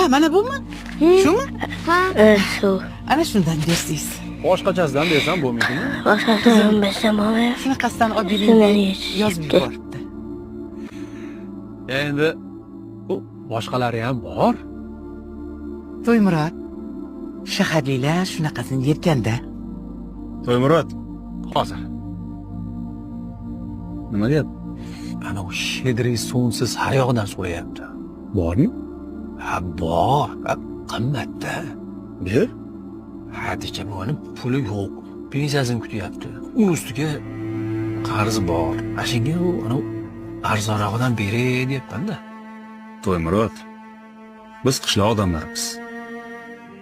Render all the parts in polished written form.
mana bumi? Shumi? Ha. Shu. Ana shundan bersangiz. Boshqachasidan bersam bo'lmaydimi? Boshqasini bilsam olmayman. Shunaqasidan olib Shundan bering. yetishibdi. Yozib yuboribdi. Endi bu boshqalari ham bor. To'ymurod. Shaharliklar shunaqasini yerkanda. To'ymurod, hozir. Nima deyap? Ana u shedriy sonsiz har yoqdan so'rayapti. Bormi? Ha, bor. Qimmatda. Ber. Hadicha bo'lib puli yo'q. Pensiyasini kutyapti. Uni ustiga qarz bor. Ashunga u ana arzonroqdan beray deyapman-da. To'ymurod. Biz qishloq odamlarimiz.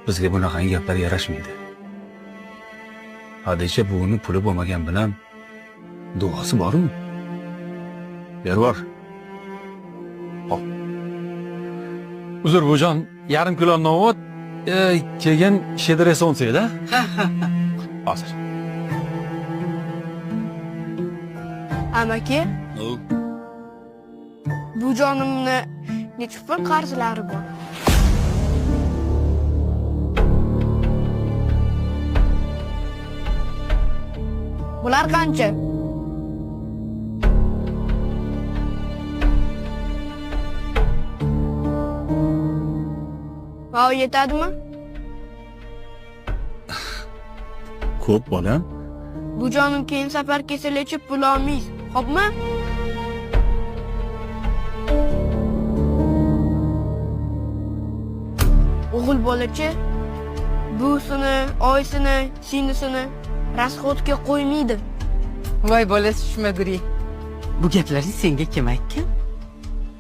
Bizga bunaqangi gaplar yarashmaydi. Hadicha buvini puli bo'lmagan bilan duosi bormi? Bervar. Hop. Uzr bujon, yarim kilo novot, keyin shedre sonsi-da. Hozir. Amaki, bu jonimni necha pul qarzlari bor? Bular qancha? Voy, yetadimi? Ko'p bolam. Bu jonim keyin safar kesilichi pul olmaysiz, xo'pmi? O'g'il bolachi buvsini, oysini, singlisini rasxodga qo'ymaydi. Voy bola tushmaguring. Bu gaplaringiz senga kim aytgan?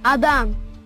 Adam